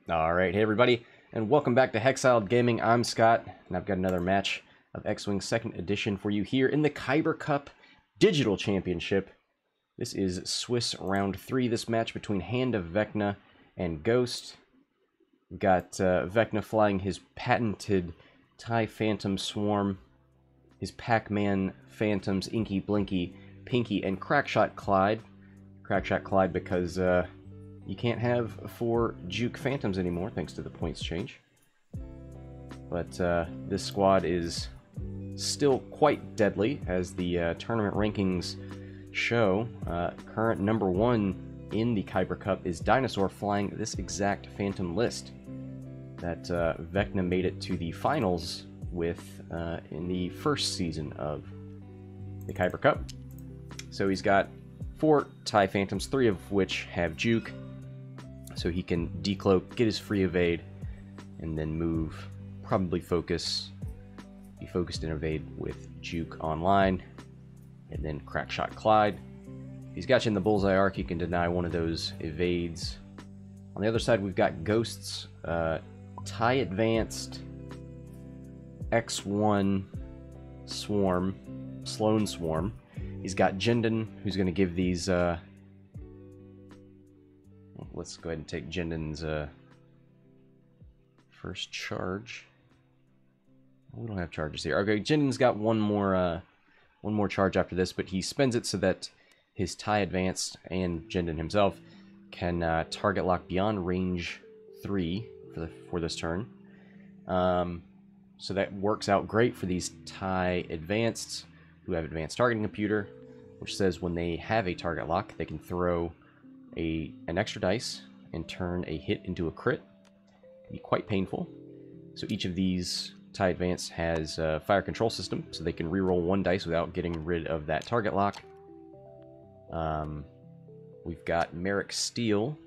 Alright, hey everybody, and welcome back to Hexiled Gaming. I'm Scott, and I've got another match of X-Wing 2nd Edition for you here in the Kyber Cup Digital Championship. This is Swiss Round 3, this match between Hand of Vecna and Ghost. We've got Vecna flying his patented TIE Phantom Swarm, his Pac-Man Phantoms, Inky, Blinky, Pinky, and Crackshot Clyde. Crackshot Clyde because you can't have 4 Juke Phantoms anymore, thanks to the points change. But this squad is still quite deadly, as the tournament rankings show. Current number 1 in the Kyber Cup is Dinosaur, flying this exact Phantom list that Vecna made it to the finals with in the first season of the Kyber Cup. So he's got 4 TIE Phantoms, 3 of which have Juke, so he can decloak, get his free evade, and then move, probably be focused and evade with Juke online, and then Crackshot Clyde. If he's got you in the bullseye arc, you can deny one of those evades. On the other side, we've got Ghost's TIE Advanced X1 Swarm, Sloan Swarm. He's got Jendon, who's going to give these... let's go ahead and take Jendon's first charge. We don't have charges here. Okay, Jendon's got one more charge after this, but he spends it so that his TIE Advanced and Jendon himself can target lock beyond range 3 for this turn. So that works out great for these TIE Advanced who have Advanced Targeting Computer, which says when they have a target lock, they can throw an extra dice and turn a hit into a crit. It can be quite painful. So each of these TIE Advanced has a fire control system, so they can reroll 1 dice without getting rid of that target lock. We've got Maarek Stele,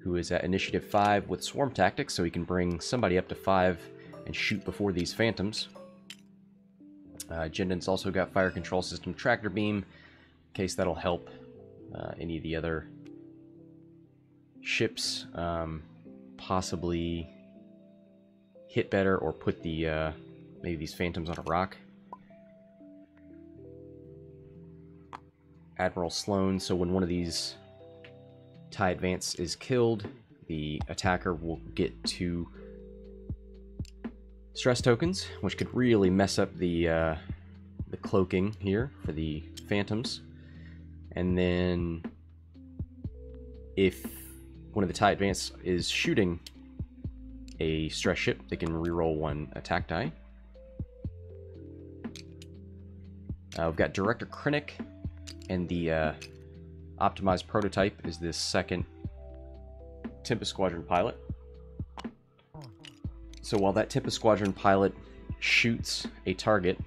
who is at Initiative 5 with Swarm Tactics, so he can bring somebody up to 5 and shoot before these Phantoms. Jendon's also got Fire Control System Tractor Beam, in case that'll help any of the other ships possibly hit better or put the maybe these Phantoms on a rock. Admiral Sloan, so when one of these TIE Advance is killed, the attacker will get 2 stress tokens, which could really mess up the cloaking here for the Phantoms. And then if one of the TIE Advance is shooting a stress ship, they can reroll 1 attack die. We've got Director Krennic, and the optimized prototype is this second Tempest Squadron pilot. So while that Tempest Squadron pilot shoots a target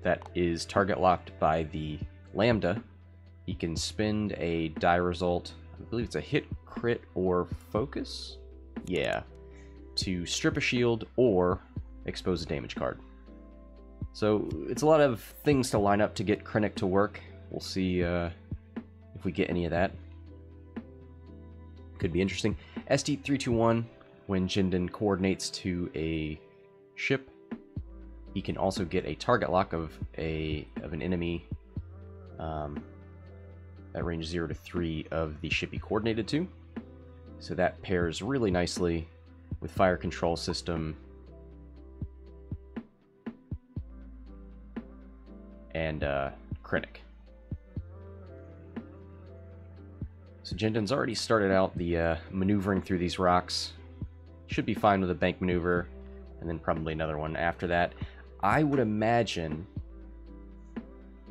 that is target locked by the Lambda, he can spend a die result, I believe it's a hit, crit, or focus? Yeah. To strip a shield or expose a damage card. So it's a lot of things to line up to get Krennic to work. We'll see if we get any of that. Could be interesting. ST-321, when Jendon coordinates to a ship, he can also get a target lock of an enemy at range 0 to 3 of the ship he coordinated to. So that pairs really nicely with Fire Control System and Krennic. So Jendon's already started out the maneuvering through these rocks. Should be fine with a bank maneuver, and then probably another one after that. I would imagine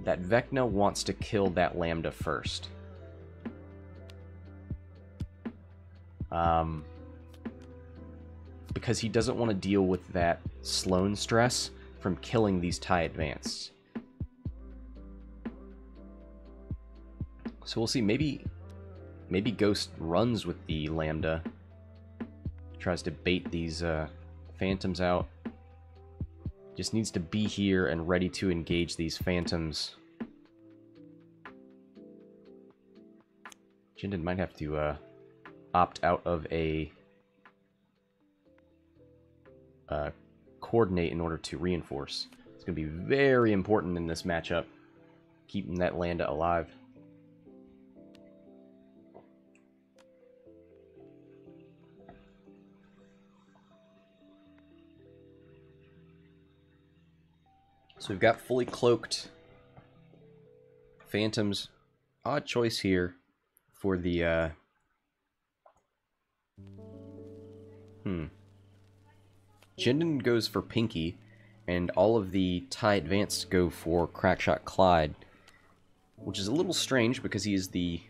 that Vecna wants to kill that Lambda first. Because he doesn't want to deal with that Sloan stress from killing these TIE Advanced. So we'll see. Maybe Ghost runs with the Lambda, tries to bait these Phantoms out. Just needs to be here and ready to engage these Phantoms. Jendon might have to opt out of a coordinate in order to reinforce. It's going to be very important in this matchup, keeping that Landa alive. So we've got fully cloaked Phantoms. Odd choice here for the Jendon goes for Pinky, and all of the TIE Advanced go for Crackshot Clyde, which is a little strange because he is the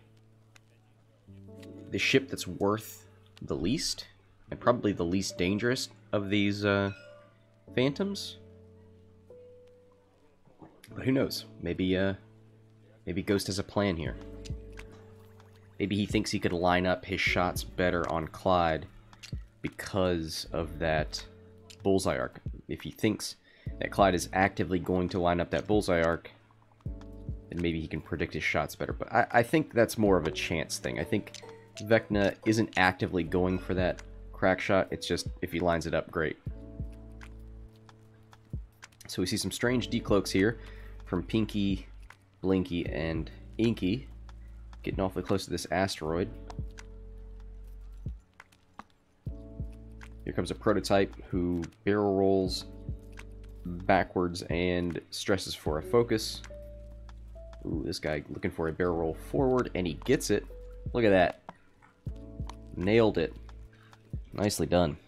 ship that's worth the least, and probably the least dangerous of these Phantoms. But who knows? Maybe Ghost has a plan here. Maybe he thinks he could line up his shots better on Clyde because of that bullseye arc. If he thinks that Clyde is actively going to line up that bullseye arc, then maybe he can predict his shots better. But I think that's more of a chance thing. I think Vecna isn't actively going for that crack shot. It's just if he lines it up, great. So we see some strange decloaks here from Pinky, Blinky, and Inky, getting awfully close to this asteroid. Here comes a prototype who barrel rolls backwards and stresses for a focus. Ooh, this guy looking for a barrel roll forward, and he gets it. Look at that. Nailed it. Nicely done.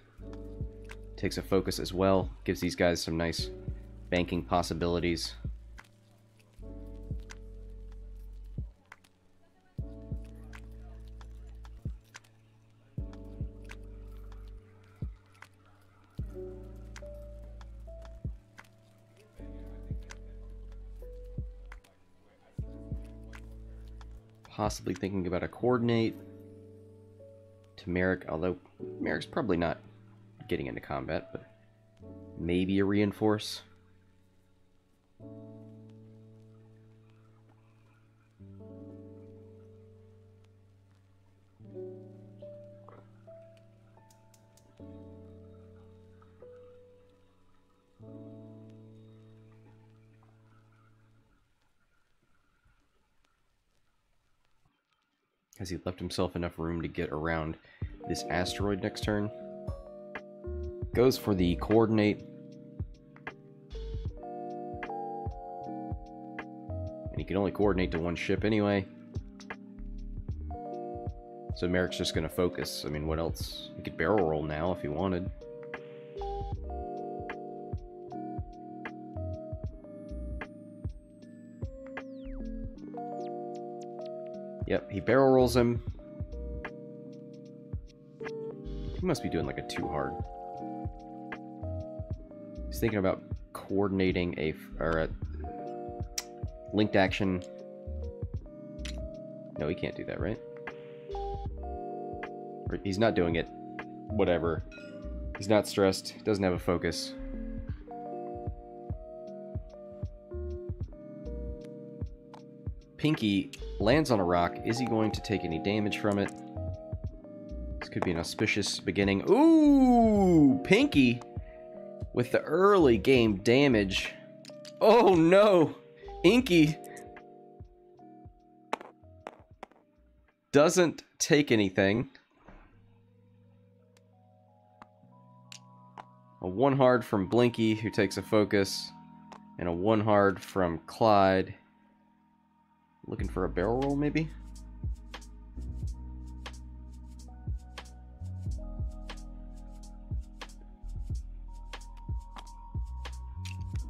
Takes a focus as well. Gives these guys some nice banking possibilities. Possibly thinking about a coordinate to Maarek, although Maarek's probably not getting into combat, but maybe a reinforce. Has he left himself enough room to get around this asteroid next turn? Goes for the coordinate. And he can only coordinate to one ship anyway. So Maarek's just going to focus. I mean, what else? He could barrel roll now if he wanted. Yep, he barrel rolls him. He must be doing like a 2-hard. He's thinking about coordinating a linked action. No, he can't do that, right? Or he's not doing it. Whatever. He's not stressed. Doesn't have a focus. Pinky lands on a rock. Is he going to take any damage from it? This could be an auspicious beginning. Ooh! Pinky with the early game damage. Oh no! Inky doesn't take anything. A 1-hard from Blinky, who takes a focus, and a 1-hard from Clyde. Looking for a barrel roll, maybe?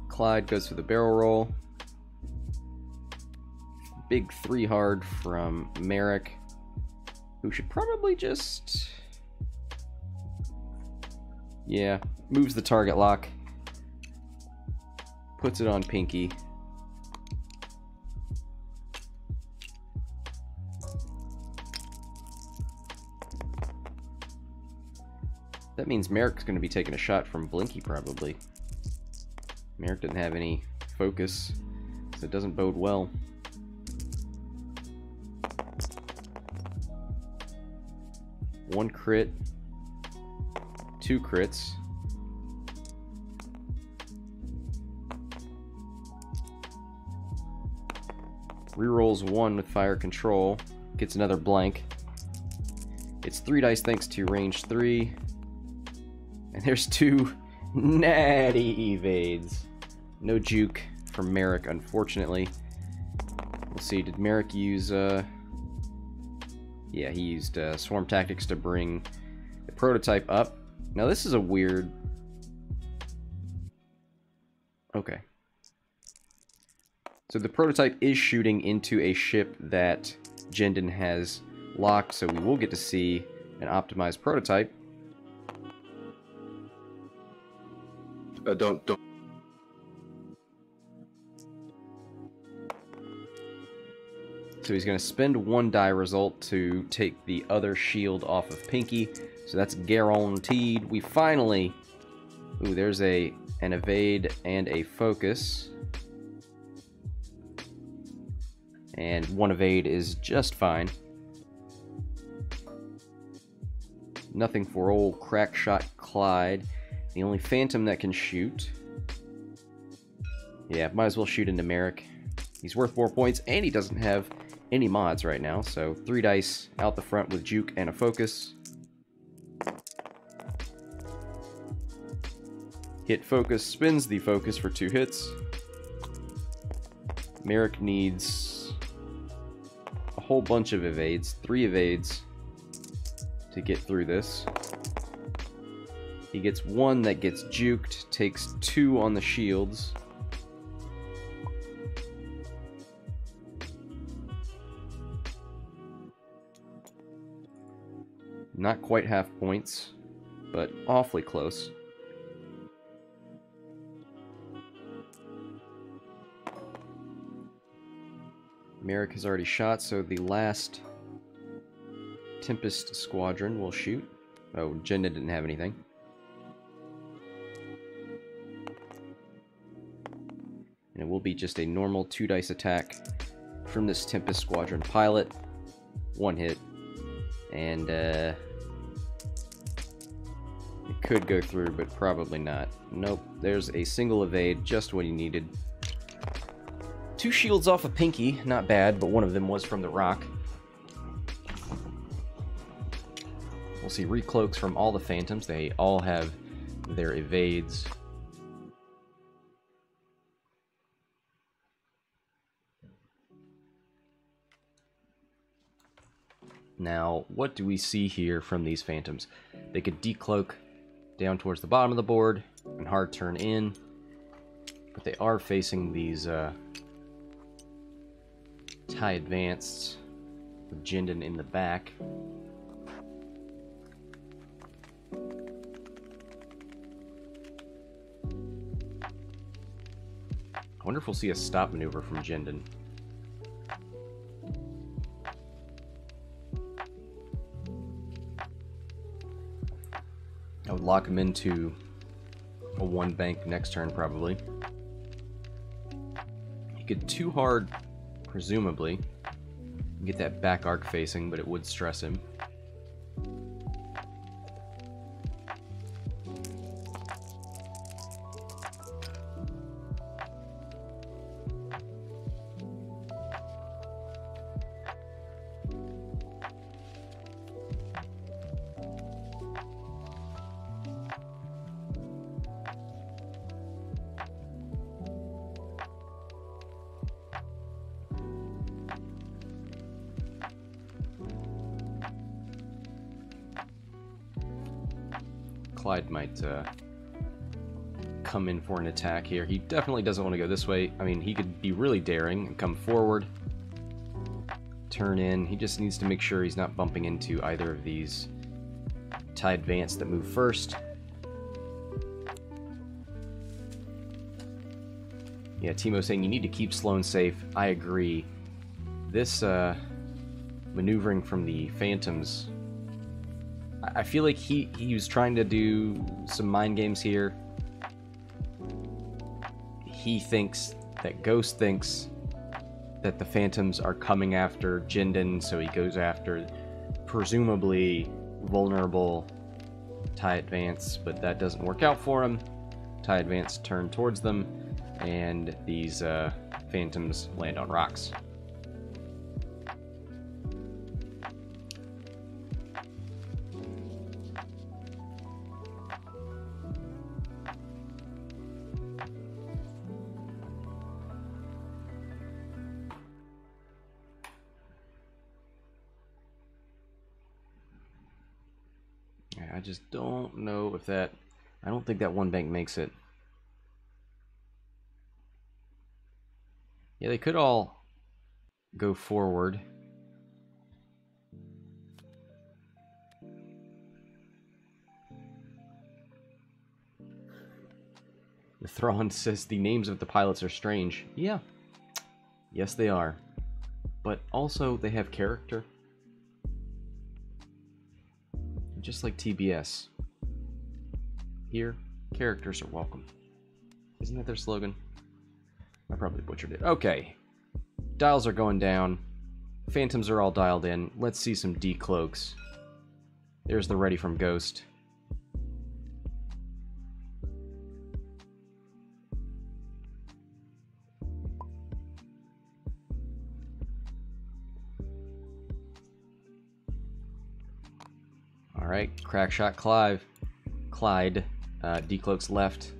Clyde goes for the barrel roll. Big 3-hard from Maarek, who should probably just... yeah, moves the target lock. Puts it on Pinky. That means Maarek's going to be taking a shot from Blinky, probably. Maarek didn't have any focus, so it doesn't bode well. One crit. 2 crits. Rerolls 1 with fire control. Gets another blank. It's 3 dice thanks to range 3. And there's 2 natty evades. No juke from Maarek, unfortunately. We'll see, did Maarek use, yeah, he used swarm tactics to bring the prototype up. Now this is a weird... Okay. So the prototype is shooting into a ship that Jendon has locked, so we will get to see an optimized prototype. Don't. So he's going to spend 1 die result to take the other shield off of Pinky. So that's guaranteed. We finally... Ooh, there's an evade and a focus. And 1 evade is just fine. Nothing for old Crackshot Clyde. The only Phantom that can shoot. Yeah, might as well shoot into Maarek. He's worth 4 points, and he doesn't have any mods right now, so 3 dice out the front with juke and a focus. Hit focus, spins the focus for 2 hits. Maarek needs a whole bunch of evades, 3 evades to get through this. He gets 1 that gets juked, takes 2 on the shields. Not quite half points, but awfully close. Maarek has already shot, so the last Tempest Squadron will shoot. Oh, Jendon didn't have anything. And it will be just a normal 2 dice attack from this Tempest Squadron pilot. 1 hit. And it could go through, but probably not. Nope, there's a single evade, just what he needed. 2 shields off of Pinky, not bad, but 1 of them was from the rock. We'll see recloaks from all the Phantoms. They all have their evades. Now, what do we see here from these Phantoms? They could decloak down towards the bottom of the board and hard turn in, but they are facing these TIE Advanced with Jendon in the back. I wonder if we'll see a stop maneuver from Jendon. I would lock him into a 1 bank next turn, probably. He could 2 hard, presumably, and get that back arc facing, but it would stress him. Clyde might come in for an attack here. He definitely doesn't want to go this way. I mean, he could be really daring and come forward, turn in. He just needs to make sure he's not bumping into either of these TIE Advanced that move first. Yeah, Timo saying you need to keep Sloan safe. I agree. This maneuvering from the Phantoms, I feel like he was trying to do some mind games here. He thinks that Ghost thinks that the Phantoms are coming after Jendon, so he goes after presumably vulnerable TIE Advance, but that doesn't work out for him. TIE Advance turn towards them, and these Phantoms land on rocks. I just don't know if that... I don't think that one bank makes it. Yeah, they could all go forward. The Thrawn says the names of the pilots are strange. Yeah. Yes, they are. But also, they have character. Just like TBS. Here, characters are welcome. Isn't that their slogan? I probably butchered it. Okay. Dials are going down. Phantoms are all dialed in. Let's see some decloaks. There's the ready from Ghost. Alright, Crackshot Clyde. Decloaks left.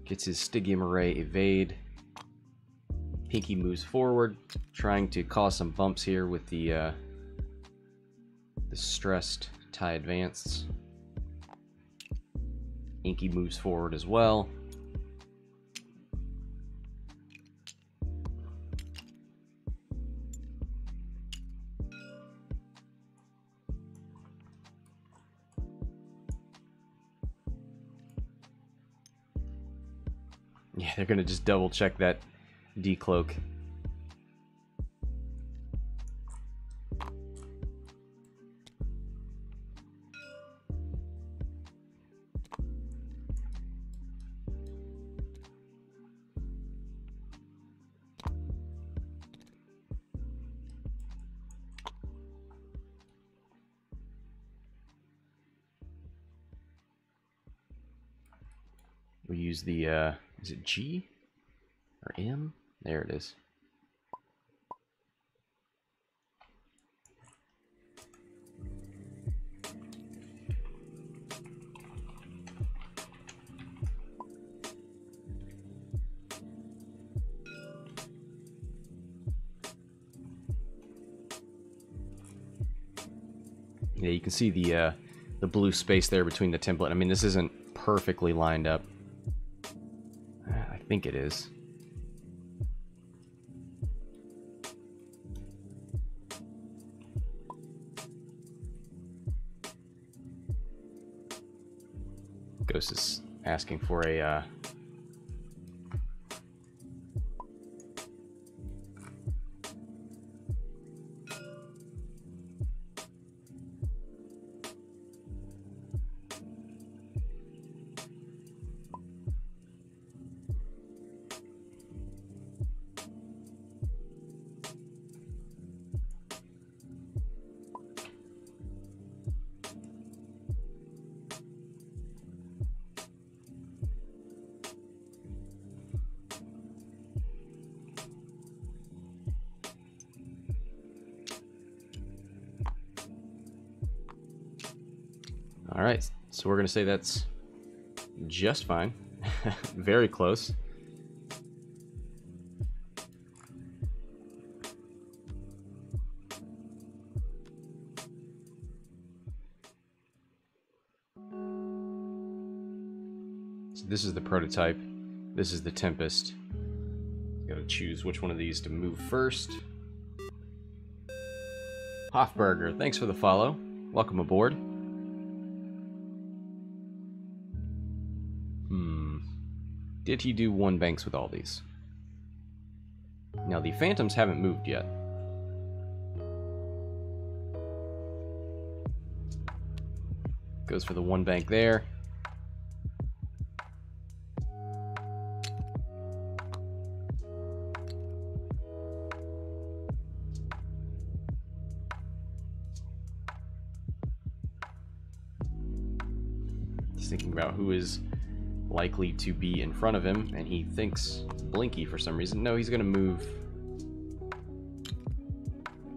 Gets his Stygium Array evade. Pinky moves forward, trying to cause some bumps here with the stressed TIE Advanced. Inky moves forward as well. Yeah, they're gonna just double check that decloak. We use the, is it G or M? There it is. Yeah, you can see the blue space there between the template. I mean, this isn't perfectly lined up. I think it is. Ghost is asking for a Alright, so we're going to say that's just fine. Very close. So this is the prototype. This is the Tempest. Got to choose which one of these to move first. Hofberger, thanks for the follow. Welcome aboard. Did he do one banks with all these? Now the Phantoms haven't moved yet. Goes for the one bank there. He's thinking about who is likely to be in front of him, and he thinks Blinky for some reason. No, he's gonna move.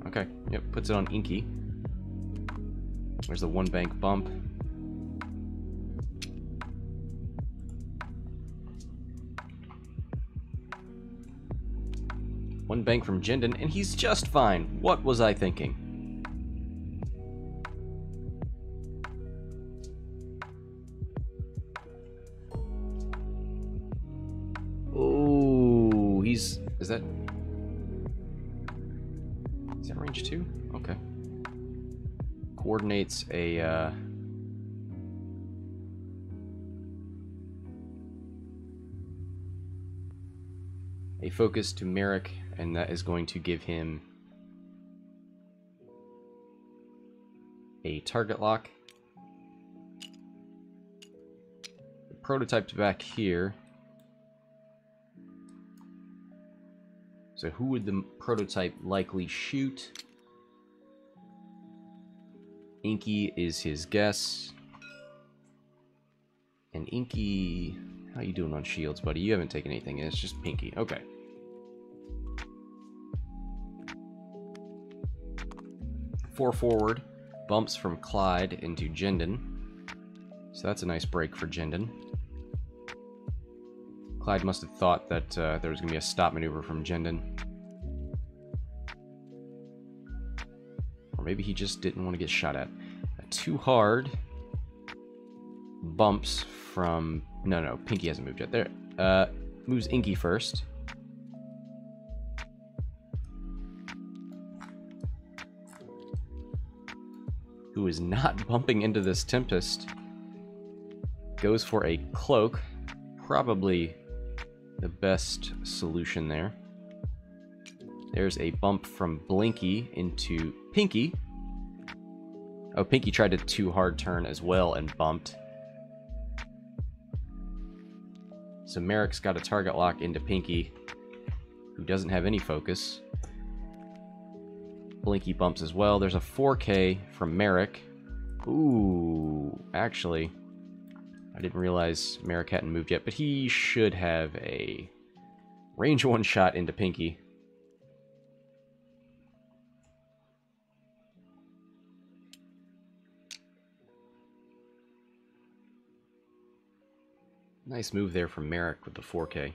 Okay, yep, puts it on Inky. There's the one bank bump. One bank from Jendon, and he's just fine. What was I thinking? Is that range 2? Okay. Coordinates a focus to Maarek, and that is going to give him a target lock. The prototype's back here. So who would the prototype likely shoot? Inky is his guess. And Inky, how you doing on shields, buddy? You haven't taken anything. It's just Pinky. Okay. Four forward. Bumps from Clyde into Jendon. So that's a nice break for Jendon. Clyde must have thought that there was going to be a stop maneuver from Jendon. Or maybe he just didn't want to get shot at. Too hard. Bumps from... No, Pinky hasn't moved yet. There. Moves Inky first. Who is not bumping into this Tempest. Goes for a cloak. Probably the best solution there. There's a bump from Blinky into Pinky. Oh, Pinky tried a too hard turn as well and bumped. So Maarek's got a target lock into Pinky, who doesn't have any focus. Blinky bumps as well. There's a 4K from Maarek. Ooh, actually, I didn't realize Maarek hadn't moved yet, but he should have a range 1 shot into Pinky. Nice move there from Maarek with the 4K.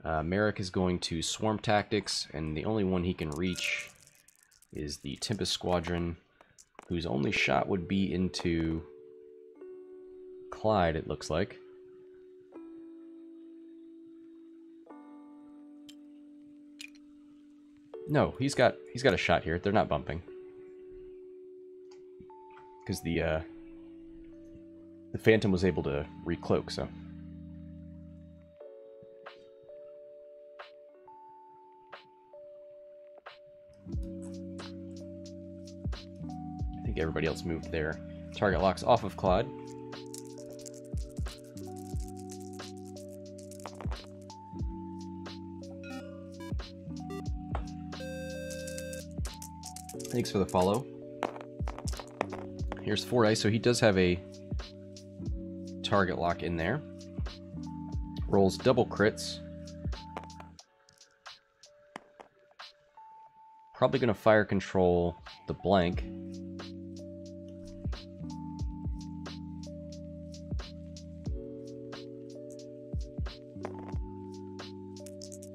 Maarek is going to Swarm Tactics, and the only one he can reach is the Tempest Squadron, whose only shot would be into Clyde, it looks like. No, he's got a shot here. They're not bumping. Because the Phantom was able to recloak, so. I think everybody else moved their target locks off of Clyde. Thanks for the follow. Here's 4 dice, so he does have a target lock in there. Rolls double crits. Probably going to fire control the blank.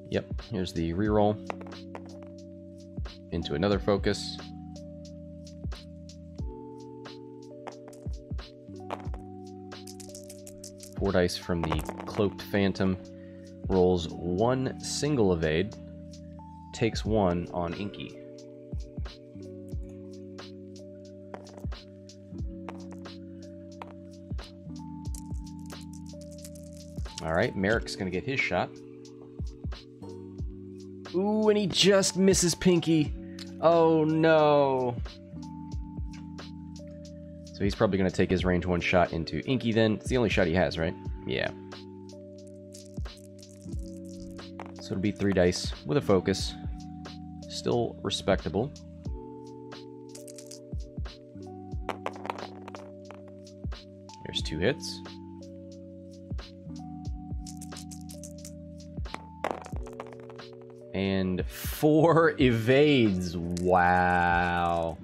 Yep, here's the reroll. Into another focus. Four dice from the Cloaked Phantom. Rolls 1 single evade. Takes 1 on Inky. Alright, Maarek's gonna get his shot. Ooh, and he just misses Pinky. Oh no. So he's probably going to take his range 1 shot into Inky then. It's the only shot he has, right? Yeah. So it'll be 3 dice with a focus. Still respectable. There's 2 hits. And 4 evades. Wow.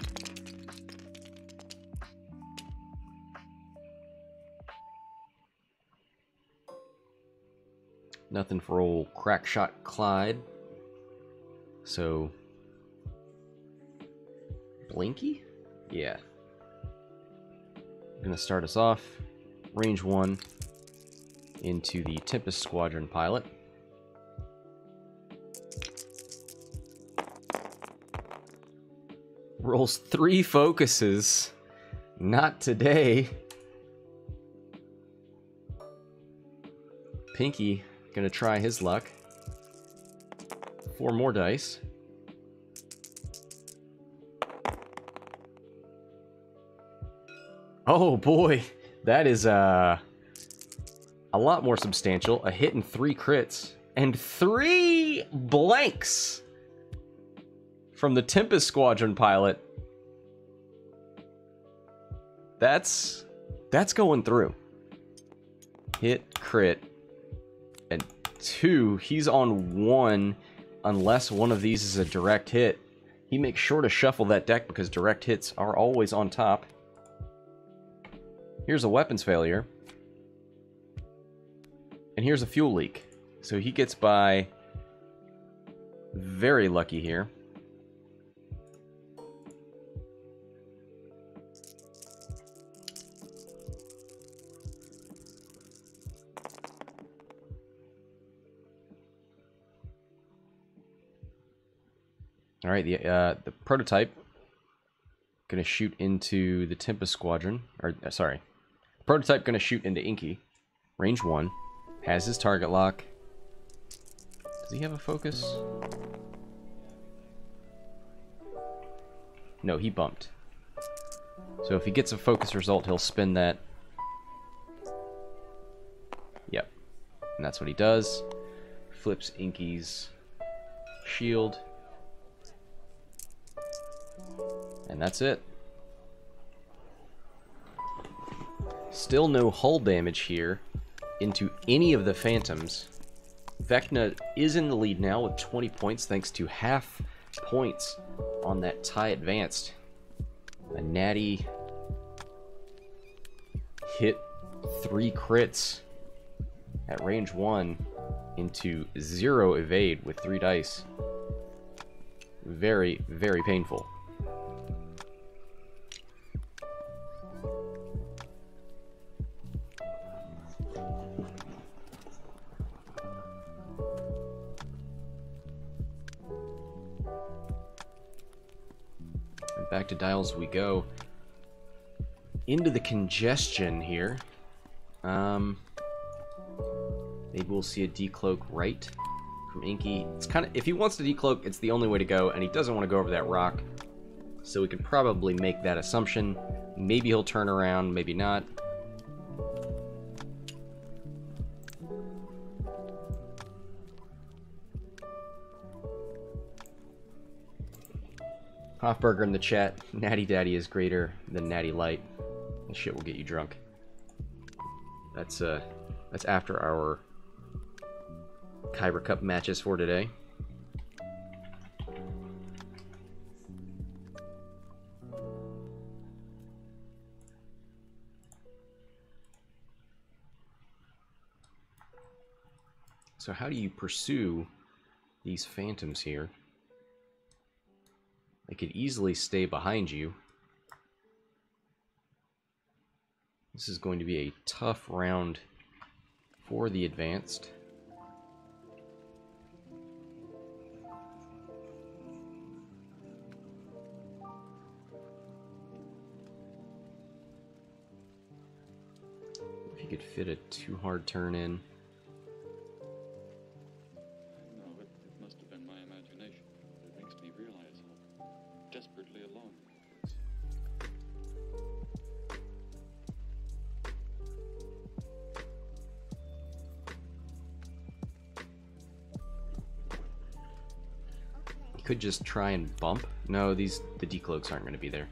Nothing for old Crackshot Clyde. So, Blinky? Yeah. I'm gonna start us off. Range 1 into the Tempest Squadron pilot. Rolls 3 focuses. Not today. Pinky gonna try his luck. 4 more dice. Oh boy, that is a lot more substantial. A hit and 3 crits. And 3 blanks from the Tempest Squadron pilot. That's going through. Hit, crit, and 2. He's on 1 unless one of these is a direct hit. He makes sure to shuffle that deck because direct hits are always on top. Here's a weapons failure. And here's a fuel leak. So he gets by very lucky here. All right, the prototype gonna shoot into the Tempest Squadron, or sorry, prototype gonna shoot into Inky. Range 1, has his target lock. Does he have a focus? No, he bumped. So if he gets a focus result, he'll spin that. Yep, and that's what he does. Flips Inky's shield. And that's it. Still no hull damage here into any of the Phantoms. Vecna is in the lead now with 20 points thanks to half points on that tie advanced. A natty hit 3 crits at range 1 into 0 evade with 3 dice. Very, very painful. Back to dials we go. Into the congestion here. Maybe we'll see a decloak right from Inky. It's kind of, if he wants to decloak, it's the only way to go, and he doesn't want to go over that rock. So we can probably make that assumption. Maybe he'll turn around, maybe not. Hofburger in the chat, Natty Daddy is greater than Natty Light. This shit will get you drunk. That's after our Kyber Cup matches for today. So how do you pursue these Phantoms here? They could easily stay behind you. This is going to be a tough round for the advanced. If you could fit a too hard turn in. Desperately alone. You could just try and bump. No, the decloaks aren't going to be there.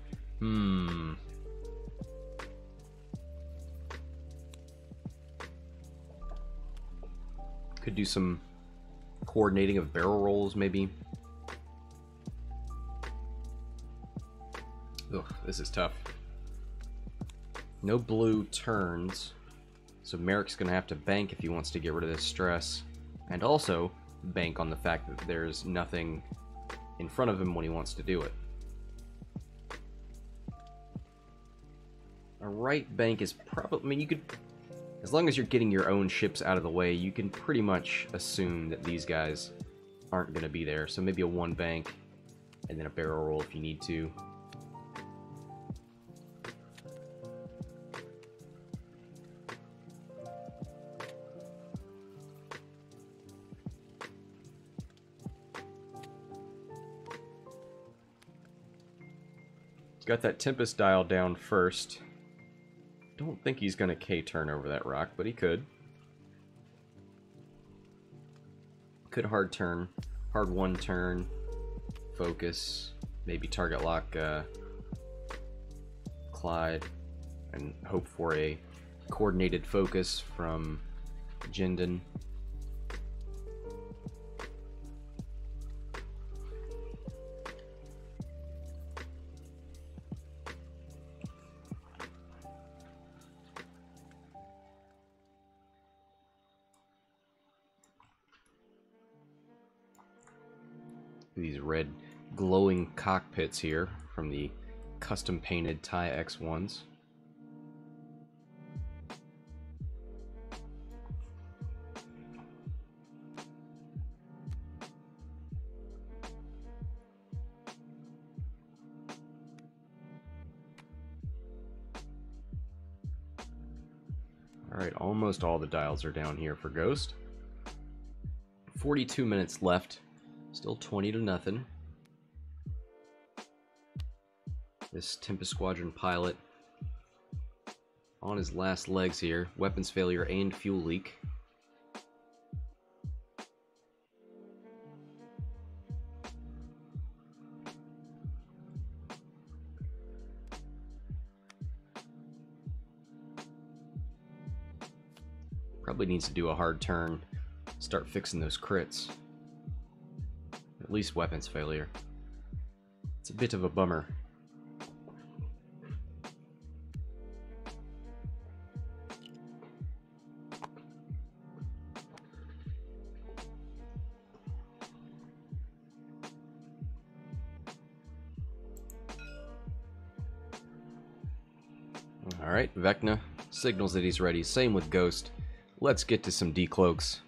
Could do some coordinating of barrel rolls, maybe. Ugh, this is tough. No blue turns, so Maarek's gonna have to bank if he wants to get rid of this stress, and also bank on the fact that there's nothing in front of him when he wants to do it. A right bank is probably, I mean, you could, as long as you're getting your own ships out of the way, you can pretty much assume that these guys aren't gonna be there, so maybe a 1 bank, and then a barrel roll if you need to. Got that Tempest dial down first. Don't think he's going to K-turn over that rock, but he could. Could hard turn. Hard one turn. Focus. Maybe target lock Clyde. And hope for a coordinated focus from Jendon. These red glowing cockpits here from the custom painted TIE X1s. Alright, almost all the dials are down here for Ghost. 42 minutes left. Still 20-0. This Tempest Squadron pilot on his last legs here. Weapons failure and fuel leak. Probably needs to do a hard turn. Start fixing those crits. At least weapons failure. It's a bit of a bummer. Alright, Vecna signals that he's ready. Same with Ghost. Let's get to some decloaks.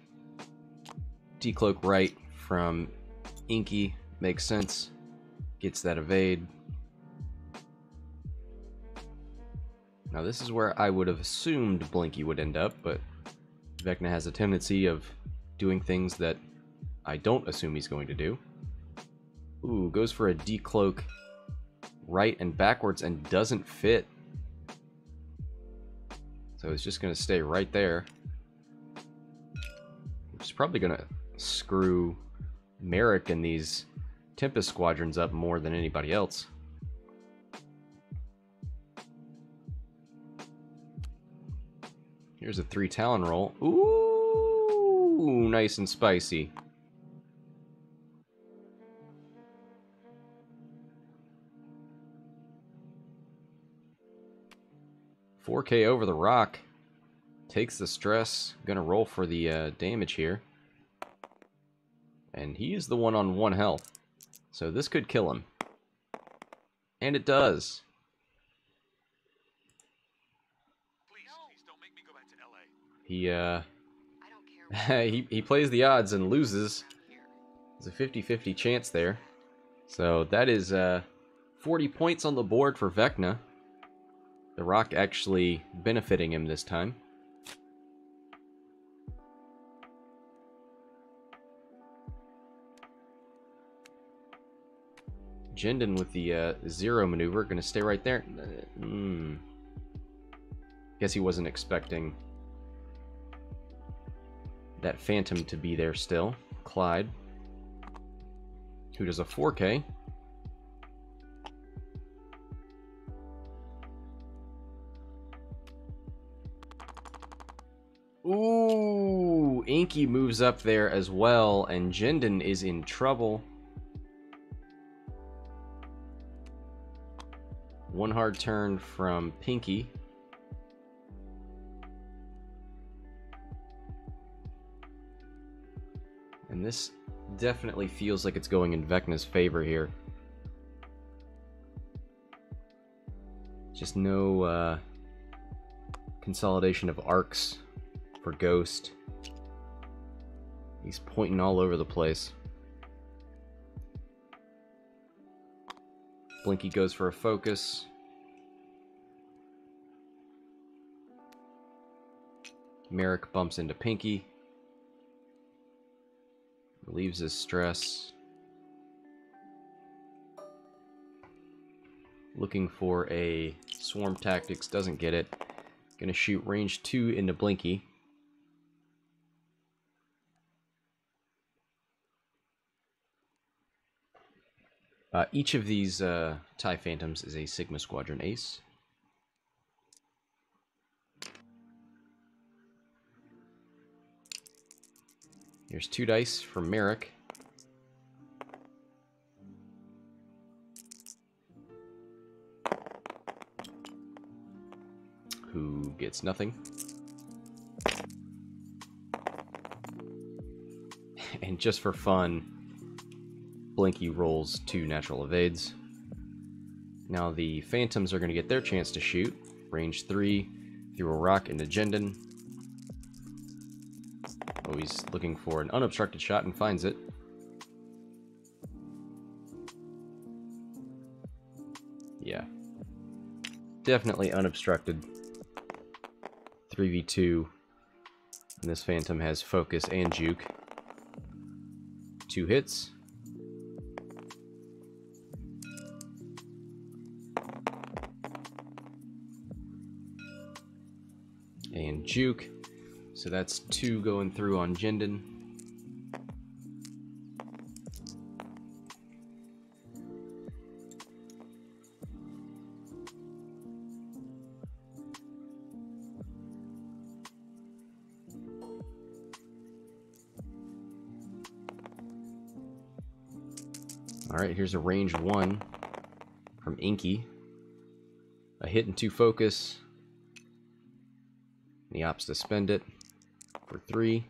Decloak right from Inky makes sense. Gets that evade. Now this is where I would have assumed Blinky would end up, but Vecna has a tendency of doing things that I don't assume he's going to do. Ooh, goes for a decloak right and backwards and doesn't fit. So it's just going to stay right there. Which is probably going to screw Maarek and these Tempest squadrons up more than anybody else. Here's a 3 Talon roll. Ooh, nice and spicy. $4K over the rock. Takes the stress. Gonna roll for the damage here. And he is the one on 1 health. So this could kill him. And it does. Please don't make me go back to LA. He plays the odds and loses. There's a 50-50 chance there. So that is 40 points on the board for Vecna. The rock actually benefiting him this time. Jendon with the zero maneuver, gonna stay right there. Guess he wasn't expecting that Phantom to be there still. Clyde, who does a 4K. Ooh, Inky moves up there as well, and Jendon is in trouble. 1 hard turn from Pinky. And this definitely feels like it's going in Vecna's favor here. Just no consolidation of arcs for Ghost. He's pointing all over the place. Blinky goes for a focus. Maarek bumps into Pinky. Relieves his stress. looking for a swarm tactics, doesn't get it. Gonna shoot range 2 into Blinky. Each of these TIE Phantoms is a Sigma Squadron ace. Here's 2 dice from Maarek. Who gets nothing. And just for fun, Blinky rolls 2 natural evades. Now the Phantoms are going to get their chance to shoot. Range 3, through a rock into Jendon. Oh, he's looking for an unobstructed shot and finds it. Yeah. Definitely unobstructed. 3v2. And this Phantom has focus and juke. 2 hits. And juke. So that's 2 going through on Jendon. Alright, here's a range 1 from Inky. A hit and 2 focus. And he opts to spend it for 3.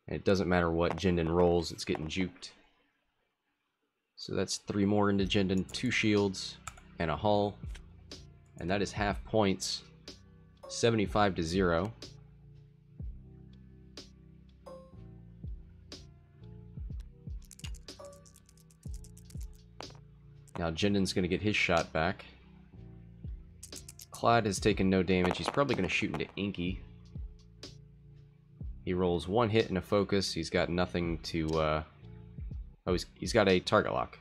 And it doesn't matter what Jendon rolls, it's getting juked. So that's 3 more into Jendon, 2 shields, and a hull. And that is half points. 75-0. Now Jendon's going to get his shot back. Clyde has taken no damage. He's probably going to shoot into Inky. He rolls 1 hit and a focus. He's got nothing to... Oh, he's got a target lock.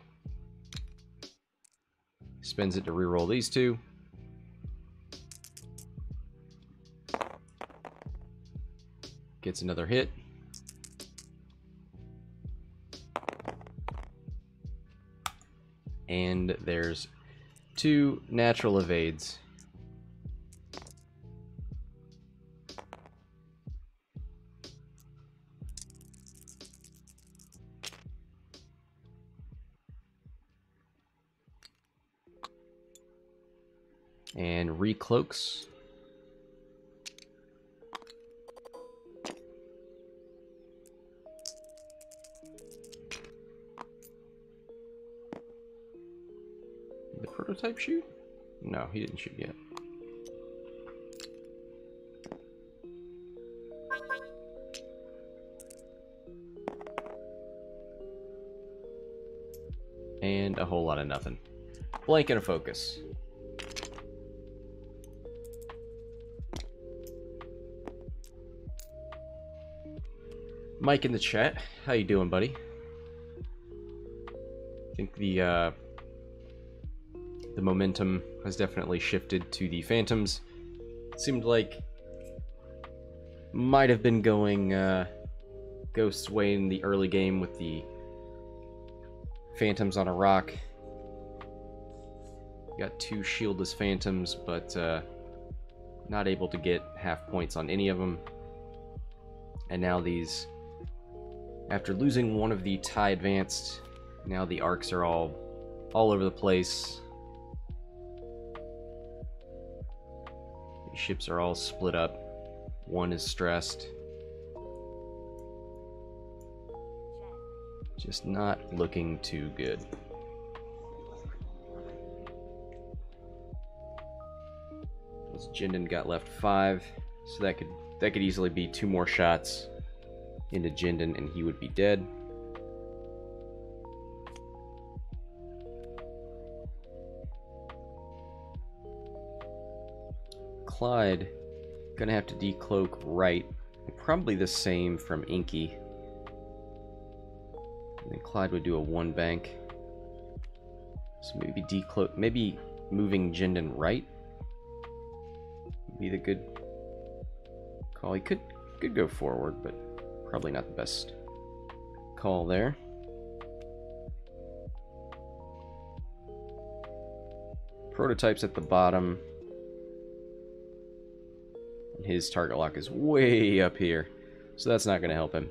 Spends it to reroll these 2. Gets another hit. And there's 2 natural evades. And recloaks. The prototype shoot? No, he didn't shoot yet. And a whole lot of nothing. Blank and a focus. Mike in the chat, how you doing, buddy? I think the momentum has definitely shifted to the Phantoms. Seemed like might have been going Ghost's way in the early game with the Phantoms on a rock. Got 2 shieldless Phantoms, but not able to get half points on any of them. And now these, after losing one of the TIE advanced, now the arcs are all over the place. The ships are all split up. One is stressed. Just not looking too good. This Jendon got left 5, so that could easily be 2 more shots into Jendon and he would be dead. Clyde gonna have to decloak right, probably the same from Inky. And then Clyde would do a 1 bank. So maybe decloak, maybe moving Jendon right would be the good call. He could go forward, but probably not the best call there. Prototype's at the bottom. And his target lock is way up here, so that's not going to help him.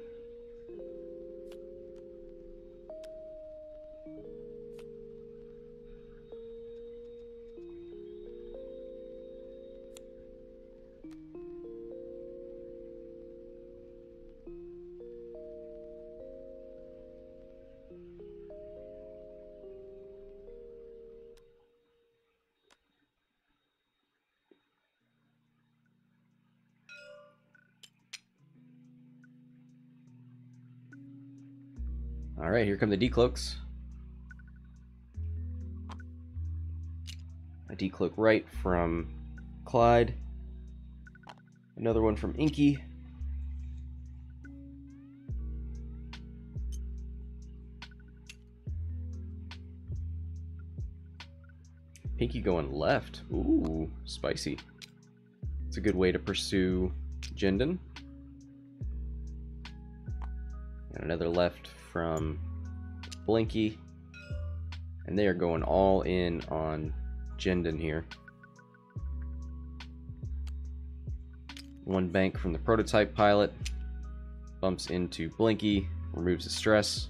Alright, here come the decloaks. A decloak right from Clyde. Another one from Inky. Pinky going left. Ooh, spicy. It's a good way to pursue Jendon. And another left from Blinky. And they are going all in on Jendon here. One bank from the prototype pilot. Bumps into Blinky. Removes the stress.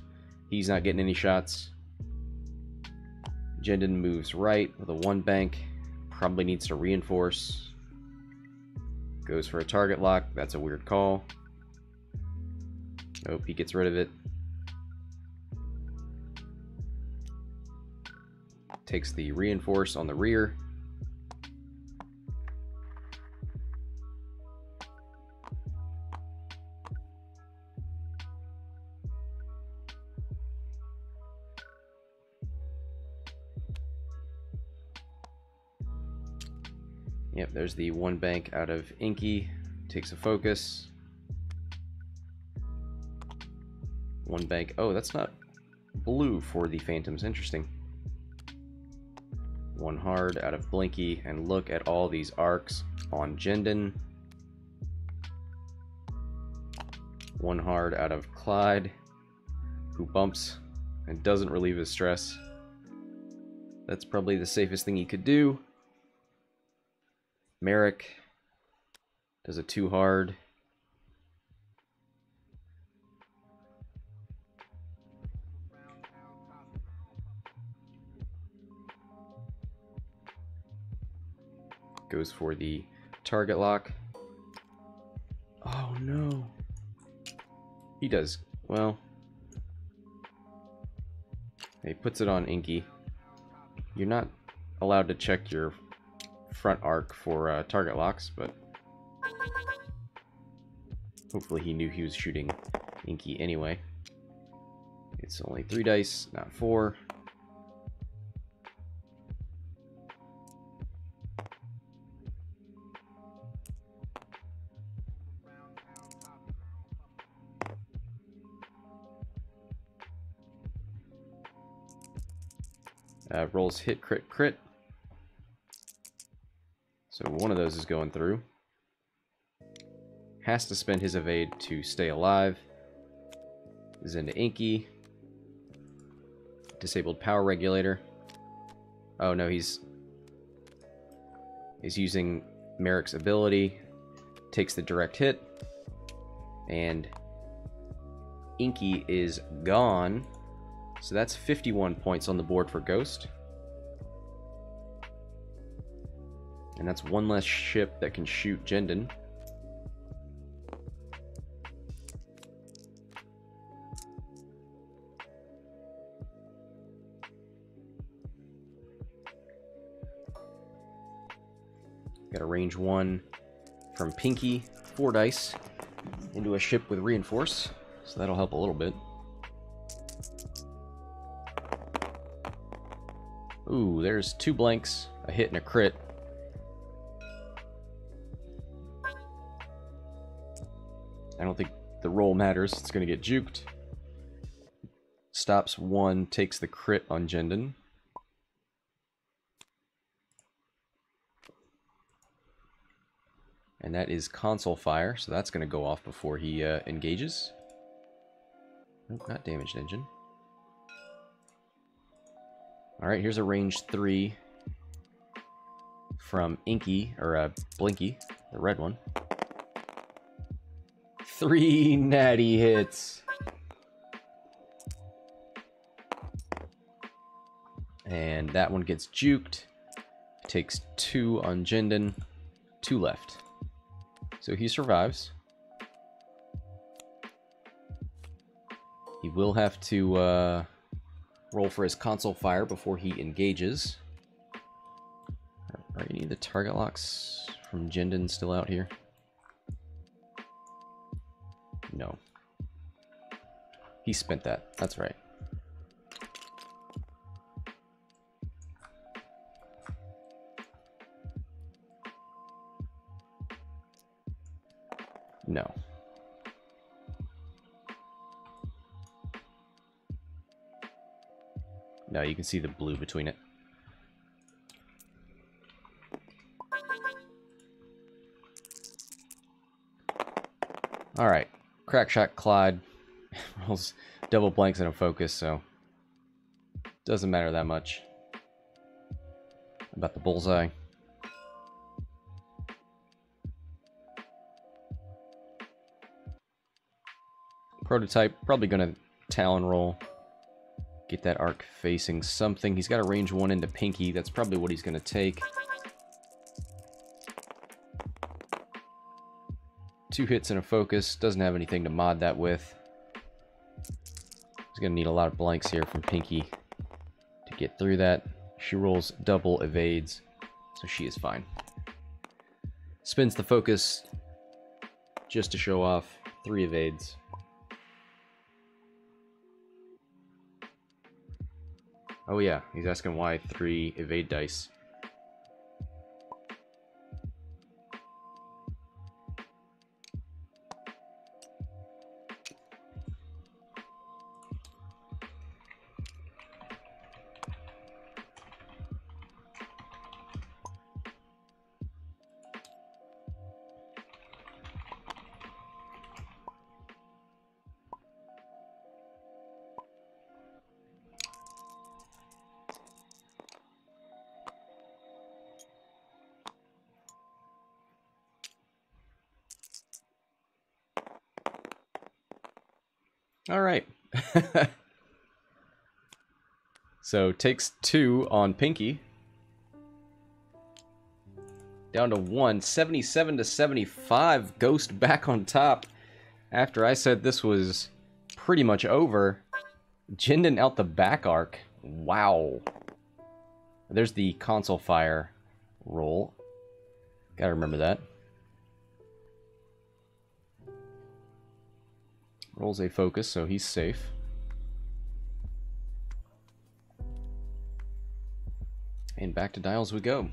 He's not getting any shots. Jendon moves right with a one bank. Probably needs to reinforce. Goes for a target lock. That's a weird call. Nope, he gets rid of it. Takes the reinforce on the rear. Yep, there's the one bank out of Inky. Takes a focus. One bank. Oh, that's not blue for the Phantoms. Interesting. One hard out of Blinky, and look at all these arcs on Jendon. One hard out of Clyde, who bumps and doesn't relieve his stress. That's probably the safest thing he could do. Maarek does a two hard. Goes for the target lock. Oh no. He does, well. He puts it on Inky. You're not allowed to check your front arc for target locks, but hopefully he knew he was shooting Inky anyway. It's only 3 dice, not 4. Rolls hit, crit, crit. So one of those is going through. Has to spend his evade to stay alive. Is into Inky. Disabled power regulator. Oh no, he's using Maarek's ability. Takes the direct hit. And Inky is gone. So that's 51 points on the board for Ghost. And that's one less ship that can shoot Jendon. Got a range 1 from Pinky, 4 dice, into a ship with reinforce. So that'll help a little bit. Ooh, there's 2 blanks, a hit and a crit. I don't think the roll matters. It's going to get juked. Stops 1, takes the crit on Jendon. And that is console fire, so that's going to go off before he engages. Nope, not damaged engine. Alright, here's a range 3 from Inky, or Blinky, the red one. 3 natty hits. And that one gets juked. Takes 2 on Jendon. 2 left. So he survives. He will have to roll for his console fire before he engages. Are any of the target locks from Jendon still out here? No. He spent that. That's right. No. No, you can see the blue between it. Alright. Crackshot Clyde rolls double blanks and a focus, so doesn't matter that much about the bullseye. Prototype, probably going to Talon roll. Get that arc facing something. He's got a range 1 into Pinky. That's probably what he's going to take. 2 hits and a focus. Doesn't have anything to mod that with. He's going to need a lot of blanks here from Pinky to get through that. She rolls double evades, so she is fine. Spins the focus just to show off. 3 evades. Oh yeah, he's asking why 3 evade dice. All right. So takes 2 on Pinky. Down to 1. 77 to 75. Ghost back on top. After I said this was pretty much over. Jendon out the back arc. Wow. There's the console fire roll. Gotta remember that. Rolls a focus, so he's safe. And back to dials we go.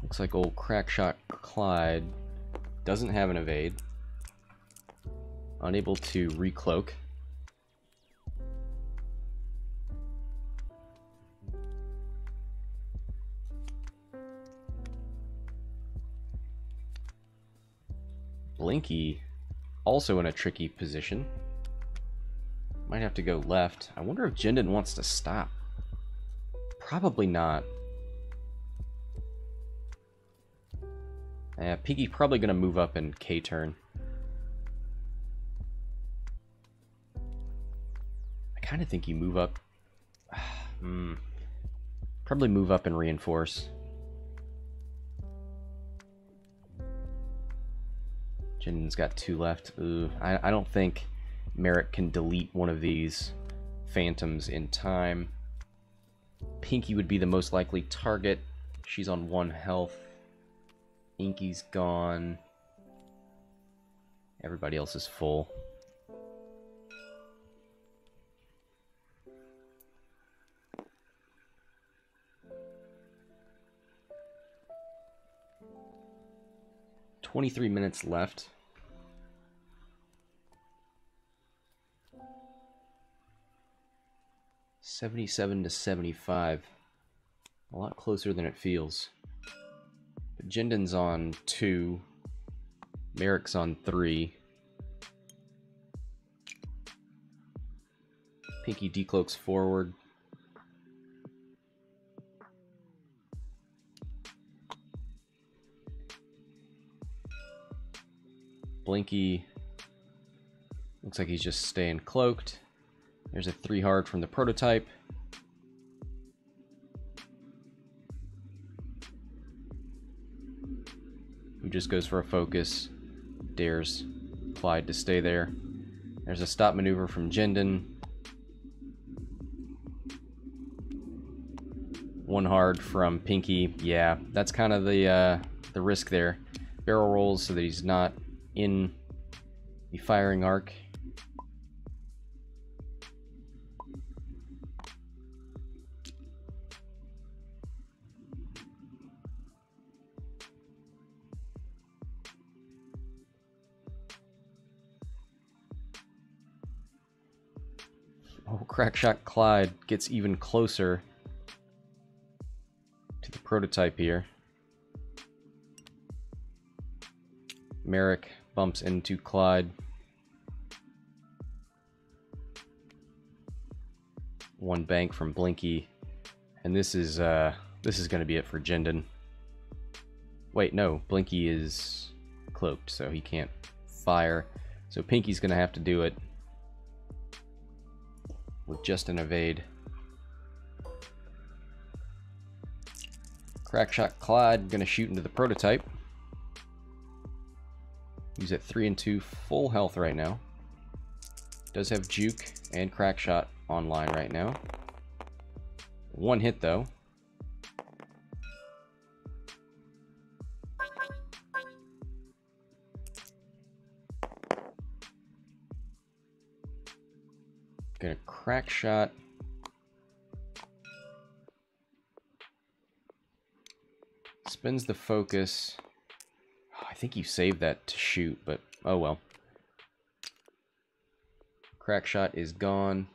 Looks like old Crackshot Clyde doesn't have an evade. Unable to recloak. Blinky also in a tricky position. Might have to go left. I wonder if Jendon wants to stop. Probably not. Yeah, Pinky's probably going to move up in K-turn. I kind of think you move up. Probably move up and reinforce. Jendon's got 2 left. Ooh, I don't think Maarek can delete one of these phantoms in time. Pinky would be the most likely target. She's on 1 health. Inky's gone. Everybody else is full. .23 minutes left. 77 to 75. A lot closer than it feels. But Jendon's on 2. Maarek's on 3. Pinky decloaks forward. Blinky looks like he's just staying cloaked. There's a 3 hard from the prototype. Who just goes for a focus. Dares Clyde to stay there. There's a stop maneuver from Jendon. 1 hard from Pinky. Yeah, that's kind of the risk there. Barrel rolls so that he's not in the firing arc. Oh, Crackshot Clyde gets even closer to the prototype here. Maarek bumps into Clyde. 1 bank from Blinky, and this is going to be it for Jendon. Wait, no, Blinky is cloaked, so he can't fire. So Pinky's going to have to do it with just an evade. Crackshot Clyde going to shoot into the prototype. He's at 3 and 2, full health right now. Does have Juke and Crackshot online right now. 1 hit though. Gonna Crackshot. Spins the focus. I think you saved that to shoot, but oh well. Crackshot is gone.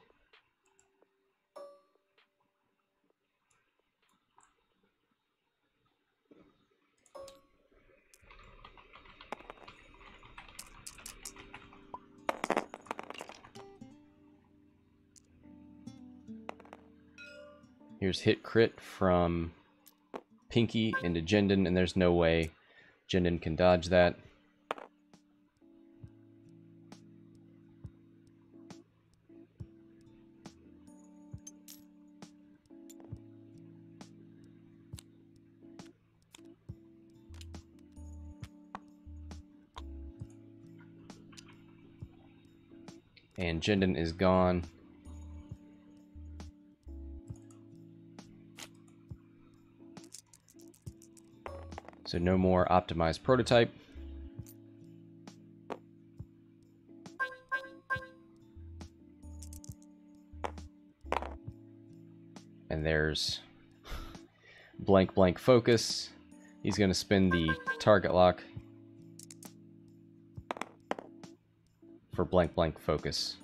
Here's hit crit from Pinky into Jendon, and there's no way Jendon can dodge that. And Jendon is gone. So no more optimized prototype. And there's blank blank focus. He's going to spin the target lock for blank blank focus.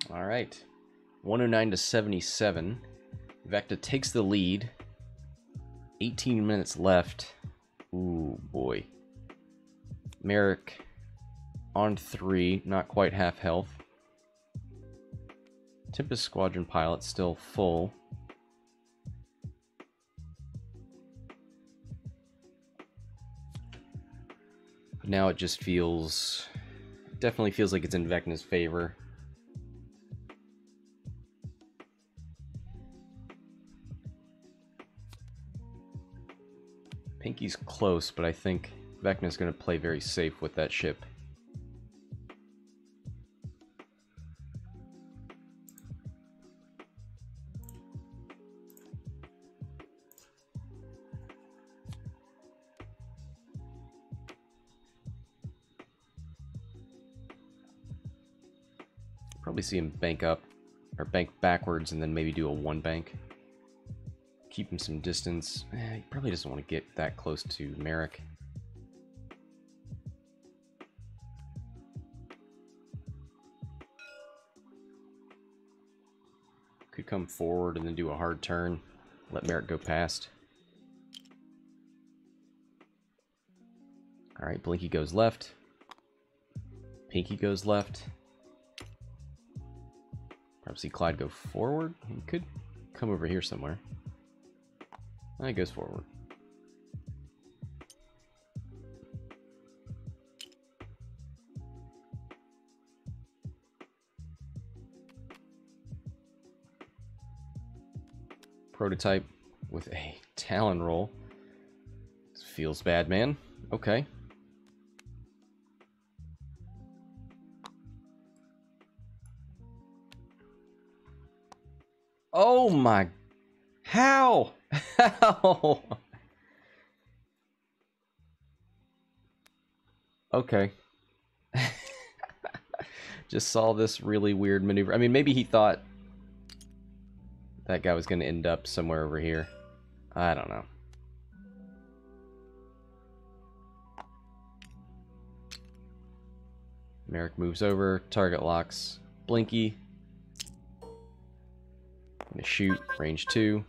All right, 109 to 77. Vecna takes the lead. 18 minutes left. Ooh, boy. Maarek on 3, not quite half health. Tempest Squadron pilot still full. Now it just feels... definitely feels like it's in Vecna's favor. Pinky's close, but I think Vecna's going to play very safe with that ship. Probably see him bank up, or bank backwards, and then maybe do a one bank. Keep him some distance. He probably doesn't want to get that close to Maarek. Could come forward and then do a hard turn. Let Maarek go past. Alright, Blinky goes left. Pinky goes left. Probably see Clyde go forward. He could come over here somewhere. He goes forward. Prototype with a Talon roll. This feels bad, man. Okay. Oh my... How? How? Okay. Just saw this really weird maneuver. I mean, maybe he thought that guy was going to end up somewhere over here. I don't know. Maarek moves over, target locks Blinky. Gonna shoot, range 2.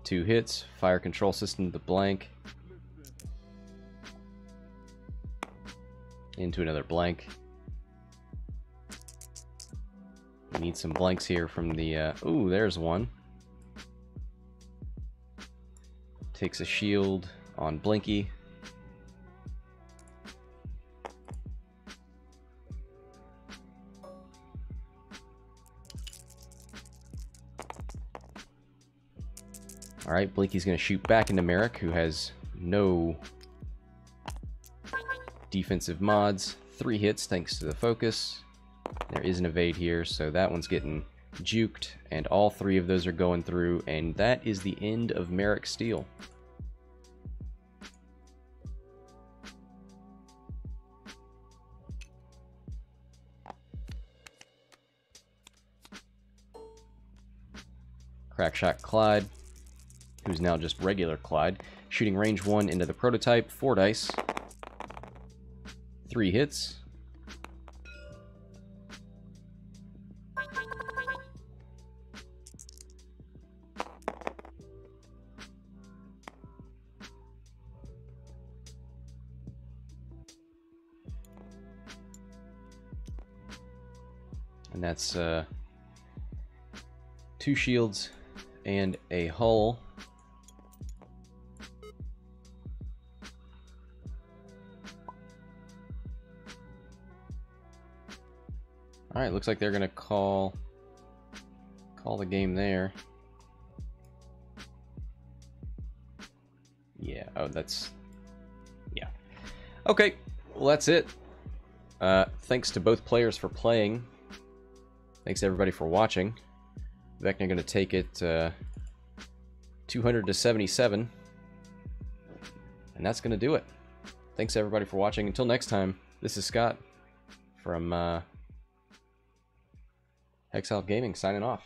2 hits, fire control system to blank. Into another blank. We need some blanks here from the, ooh, there's one. Takes a shield on Blinky. Alright, Blinky's going to shoot back into Maarek, who has no defensive mods. 3 hits thanks to the focus. There is an evade here, so that one's getting juked, and all 3 of those are going through, and that is the end of Maarek's steal. Crackshot Clyde, who's now just regular Clyde, shooting range 1 into the prototype, 4 dice, 3 hits. And that's 2 shields and a hull. Alright, looks like they're gonna call the game there. Yeah, oh, that's... yeah. Okay, well that's it. Thanks to both players for playing. Thanks everybody for watching. Vecna gonna take it 200 to 77. And that's gonna do it. Thanks everybody for watching. Until next time, this is Scott from Hexile Gaming signing off.